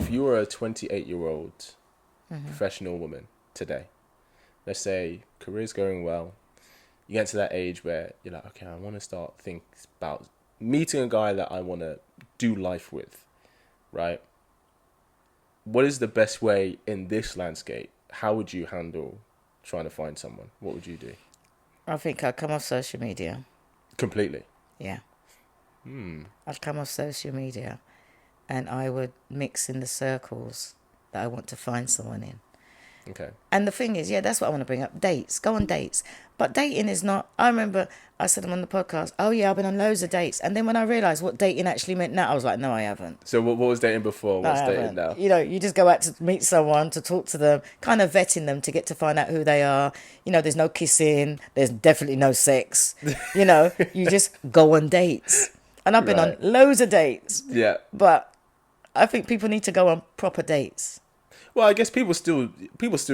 if you were a 28-year-old professional woman today, let's say career's going well, you get to that age where you're like, okay, I want to start thinking about meeting a guy that I want to do life with, right? What is the best way in this landscape? How would you handle trying to find someone? What would you do? I think I'd come off social media. Completely. Yeah. I'd come off social media and I would mix in the circles that I want to find someone in. Okay. And the thing is, yeah, that's what I want to bring up. Dates. Go on dates. But dating is not... I remember I said on the podcast, oh, yeah, I've been on loads of dates. And then when I realised what dating actually meant now, I was like, no, I haven't. So what was dating before? No, What's I dating haven't. now? You know, you just go out to meet someone, to talk to them, kind of vetting them to get to find out who they are. You know, there's no kissing. There's definitely no sex. You know, you just go on dates. And I've been on loads of dates. Yeah. But I think people need to go on proper dates. Well, I guess people still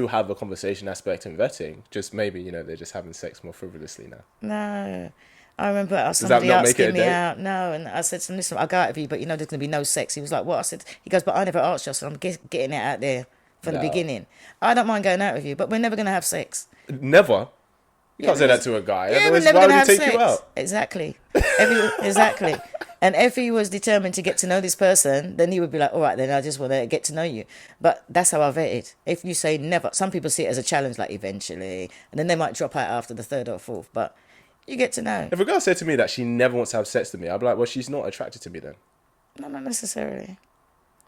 have a conversation aspect in vetting. Just maybe, you know, they're just having sex more frivolously now. No. I remember somebody not make it a asking me date? out. No, and I said to him, listen, I'll go out with you, but you know there's going to be no sex. He was like, what? I said, he goes, but I never asked you, so I'm getting it out there from the beginning. I don't mind going out with you, but we're never going to have sex. Never. You can't say that to a guy. Yeah, Otherwise, we're never why going to would have he take sex. you out? Exactly. Exactly. And if he was determined to get to know this person, then he would be like, all right, then I just want to get to know you. But that's how I vetted. If you say never, some people see it as a challenge, like eventually, and then they might drop out after the third or fourth. But you get to know. If a girl said to me that she never wants to have sex with me, I'd be like, well, she's not attracted to me then. No, not necessarily.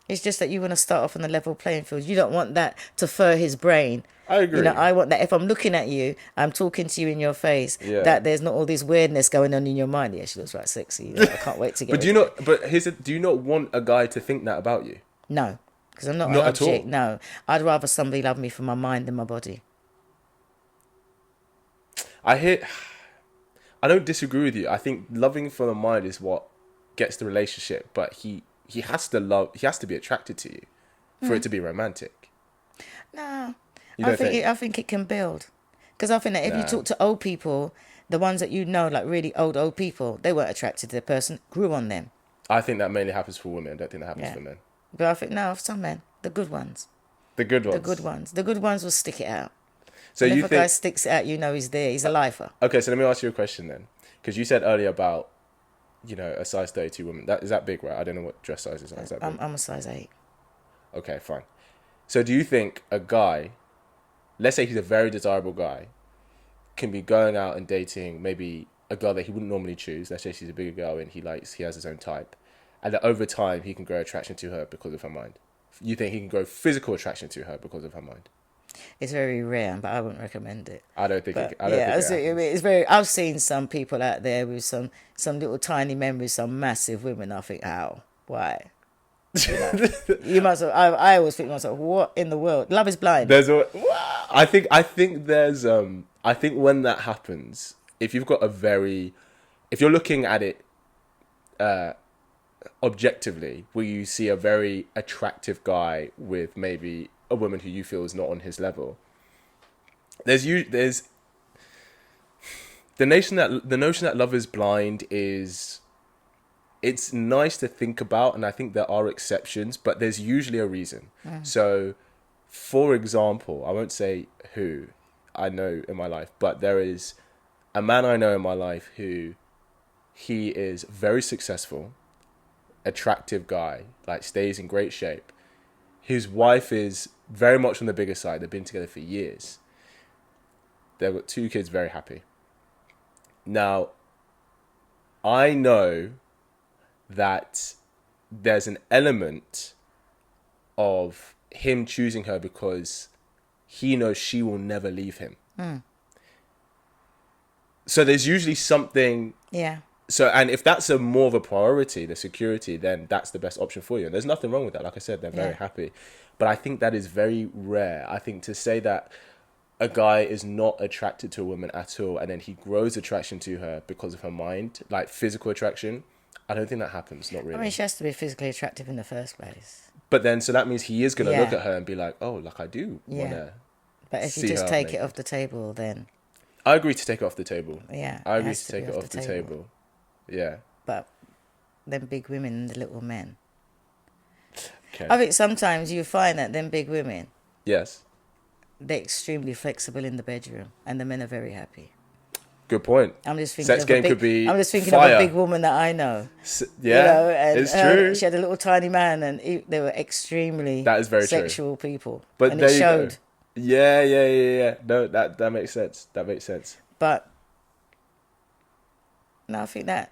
It's just that you want to start off on a level playing field. You don't want that to fur his brain. I agree. You know, I want that if I'm looking at you, I'm talking to you in your face, that there's not all this weirdness going on in your mind. Yeah, she looks right sexy. You know, I can't wait to get But do you not want a guy to think that about you? No, because I'm not an Not at object. all? No, I'd rather somebody love me for my mind than my body. I don't disagree with you. I think loving for the mind is what gets the relationship, but he has to be attracted to you for it to be romantic. No, You don't think? I think it can build. Because I think that if you talk to old people, the ones that you know, like really old people, they weren't attracted to the person, grew on them. I think that mainly happens for women. I don't think that happens for men. But I think, no, some men, the good ones. The good ones. The good ones will stick it out. So and you if a think? guy sticks it out, you know he's there. He's a lifer. Okay, so let me ask you a question then, because you said earlier about, you know, a size 32 woman. Is that big, right? I don't know what dress size is. Is that big? I'm a size 8. Okay, fine. So do you think a guy, let's say he's a very desirable guy, can be going out and dating maybe a girl that he wouldn't normally choose? Let's say she's a bigger girl and he has his own type, and that over time he can grow attraction to her because of her mind. You think he can grow physical attraction to her because of her mind? It's very rare, but I wouldn't recommend it. I don't think. It's very. I've seen some people out there with some little tiny men with some massive women. I think, how? Why? You know, you must have. I always think to myself, what in the world? Love is blind. I think when that happens, if you're looking at it objectively, where you see a very attractive guy with maybe a woman who you feel is not on his level, there's the notion that love is blind is, it's nice to think about, and I think there are exceptions, but there's usually a reason. So, for example, I won't say who I know in my life, but there is a man I know in my life who, he is very successful, attractive guy, like stays in great shape. His wife is very much on the bigger side. They've been together for years. They've got 2 kids, very happy. Now, I know that there's an element of him choosing her because he knows she will never leave him. So there's usually something. Yeah. So, and if that's more of a priority, the security, then that's the best option for you. And there's nothing wrong with that. Like I said, they're very happy. But I think that is very rare. I think to say that a guy is not attracted to a woman at all, and then he grows attraction to her because of her mind, like physical attraction, I don't think that happens. Not really. I mean, she has to be physically attractive in the first place. But then, so that means he is going to look at her and be like, oh, like I do want to. But if you just take it off the table, then. I agree to take it off the table. Yeah. I agree to take it off the table. Yeah. But them big women and the little men. Okay. I think sometimes you find that them big women, Yes. they're extremely flexible in the bedroom, and the men are very happy. Good point. I'm just thinking Sex of game could be I'm just thinking of a fire. big woman that I know. Yeah, And it's true. she had a little tiny man, and they were extremely That is very true. sexual people, But and there it you showed. go. Yeah. No, that makes sense. That makes sense. But no, I think that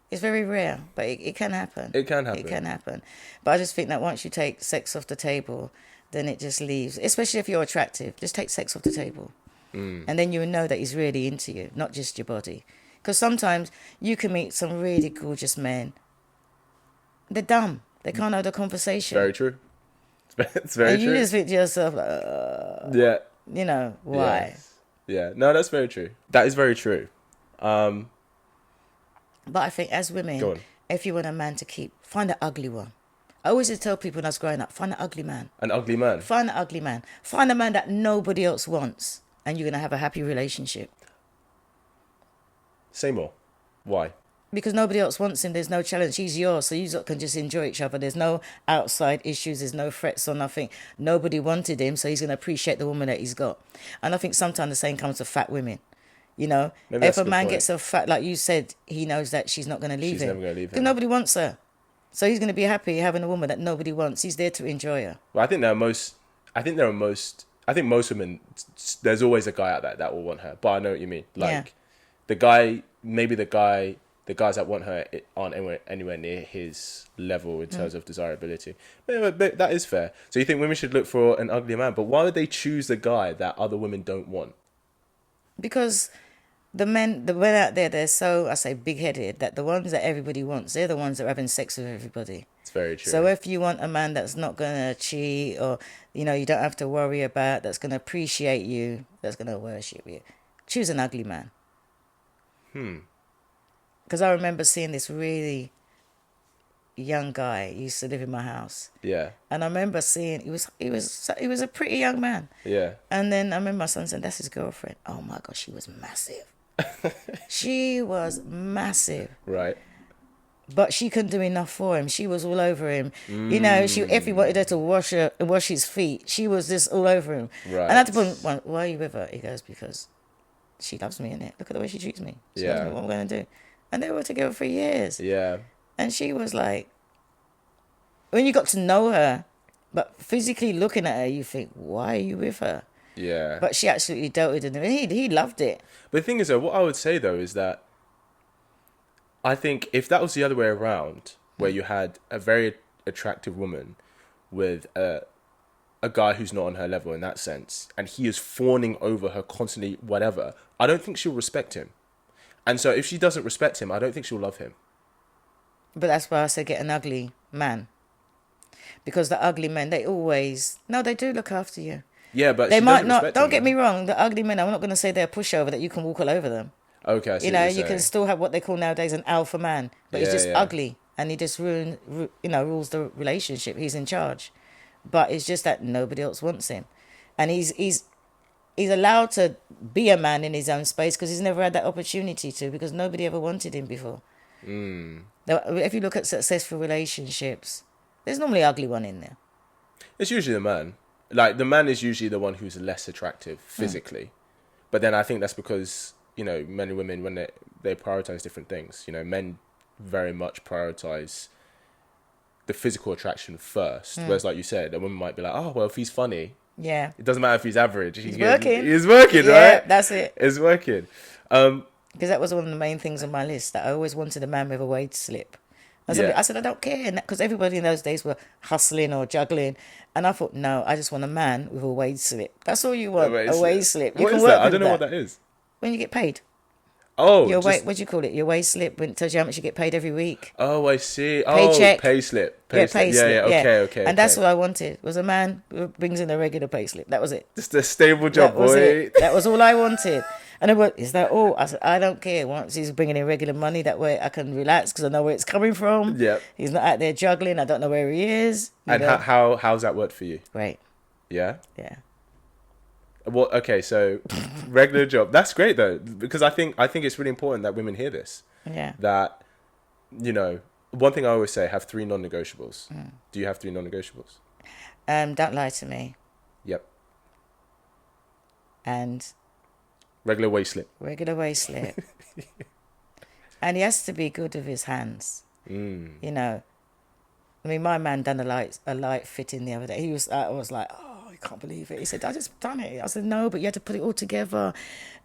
it's very rare, but it can happen. It can happen. It can happen. But I just think that once you take sex off the table, then it just leaves. Especially if you're attractive, just take sex off the table, and then you know that he's really into you, not just your body. Because sometimes you can meet some really gorgeous men. They're dumb. They can't hold a conversation. Very true. It's very and true. you just think to yourself, Yeah. you know, why? Yes. Yeah. No, that's very true. That is very true. But I think as Go women, on. if you want a man to keep, find an ugly one. I always used to tell people when I was growing up, find an ugly man. An ugly man. Find an ugly man. Find a man that nobody else wants, and you're going to have a happy relationship. Say more. Why? Because nobody else wants him, there's no challenge. He's yours, so you can just enjoy each other. There's no outside issues, there's no threats or nothing. Nobody wanted him, so he's going to appreciate the woman that he's got. And I think sometimes the same comes to fat women. You know, Maybe if that's a a good man point. gets a fat, like you said, he knows that she's not going to leave She's him. never gonna leave Because him. nobody wants her. So he's going to be happy having a woman that nobody wants. He's there to enjoy her. Well, I think most women, there's always a guy out there that will want her. But I know what you mean. Like, the guys that want her aren't anywhere near his level in terms of desirability. But that is fair. So you think women should look for an ugly man, but why would they choose the guy that other women don't want? Because the men out there, they're so, I say, big-headed that the ones that everybody wants, they're the ones that are having sex with everybody. It's very true. So if you want a man that's not going to cheat or, you know, you don't have to worry about, that's going to appreciate you, that's going to worship you, choose an ugly man. Because I remember seeing this really young guy. He used to live in my house. Yeah. And I remember seeing, he was a pretty young man. Yeah. And then I remember my son saying, that's his girlfriend. Oh my gosh, she was massive. She was massive. Right. But she couldn't do enough for him. She was all over him. You know, if he wanted her to wash his feet, she was just all over him. Right. And I had to put him, "Well, why are you with her?" He goes, because she loves me, innit? Look at the way she treats me. She loves me. What am I going to do? And they were together for years. Yeah. And she was like, when you got to know her, but physically looking at her, you think, why are you with her? Yeah. But she absolutely dealt with it. And he loved it. But the thing is, though, what I would say, though, is that I think if that was the other way around, where you had a very attractive woman with a guy who's not on her level in that sense, and he is fawning over her constantly, whatever, I don't think she'll respect him. And so if she doesn't respect him, I don't think she'll love him. But that's why I say get an ugly man. Because the ugly men, they do look after you. Yeah, but They she might doesn't not, respect don't him, get though. me wrong, the ugly men, I'm not going to say they're a pushover that you can walk all over them. Okay, I see You what know, you're you can saying. still have what they call nowadays an alpha man, but he's Yeah, just yeah. ugly and he just rules the relationship. He's in charge, but it's just that nobody else wants him, and he's allowed to be a man in his own space because he's never had that opportunity to, because nobody ever wanted him before. If you look at successful relationships, there's normally an ugly one in there. It's usually the man. Like, the man is usually the one who's less attractive physically. But then I think that's because, you know, men and women, when they prioritize different things, you know, men very much prioritize the physical attraction first. Whereas, like you said, a woman might be like, oh, well, if he's funny, Yeah, it doesn't matter if he's average. He's working. He's working, yeah, right? that's it. It's working. Because that was one of the main things on my list, that I always wanted a man with a wage slip. I said, I don't care, because everybody in those days were hustling or juggling, and I thought, no, I just want a man with a wage slip. That's all you want, a wage slip. You What can is work that? I with don't know what that is. When you get paid, Oh, your what do you call it? Your wage slip, when it tells you how much you get paid every week. Oh, I see. Paycheck. Oh, pay slip. Pay slip. Yeah. Okay. And that's what I wanted, was a man who brings in a regular pay slip. That was it. Just a stable job, That was boy. it. That was all I wanted. And they went, is that all? I said, I don't care. Once he's bringing in regular money, that way I can relax because I know where it's coming from. Yep. He's not out there juggling. I don't know where he is. And how's that worked for you? Great. Yeah. Yeah. Well, okay, so regular job. That's great though, because I think it's really important that women hear this. Yeah. That, you know, one thing I always say: have 3 non-negotiables. Do you have 3 non-negotiables? Don't lie to me. Yep. And Regular waist slip. regular waist slip. And he has to be good with his hands. You know, I mean, my man done a light fitting the other day. I was like, oh, I can't believe it. He said, I just done it. I said, no, but you had to put it all together.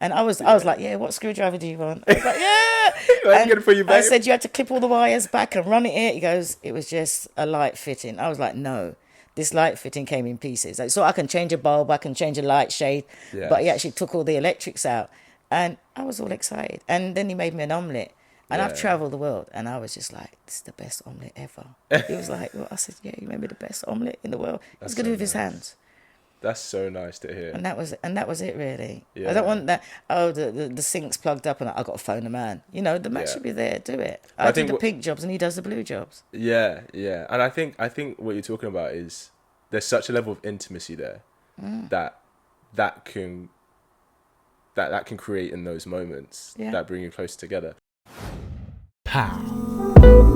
And I was like, yeah, what screwdriver do you want? I was like, yeah. I'm gonna put you back. I said, you had to clip all the wires back and run it here. He goes, it was just a light fitting. I was like, no. This light fitting came in pieces. Like, so I can change a bulb, I can change a light shade, but he actually took all the electrics out. And I was all excited. And then he made me an omelette. And I've travelled the world, and I was just like, this is the best omelette ever. He was like, well, I said, yeah, you made me the best omelette in the world. He's good with his hands. That's so nice to hear. And that was it, really. Yeah. I don't want that, the sink's plugged up and I've got to phone the man. You know, the man should be there, do it. I do the pink jobs and he does the blue jobs. Yeah, yeah. And I think what you're talking about is there's such a level of intimacy there that can create in those moments that bring you closer together. Pow.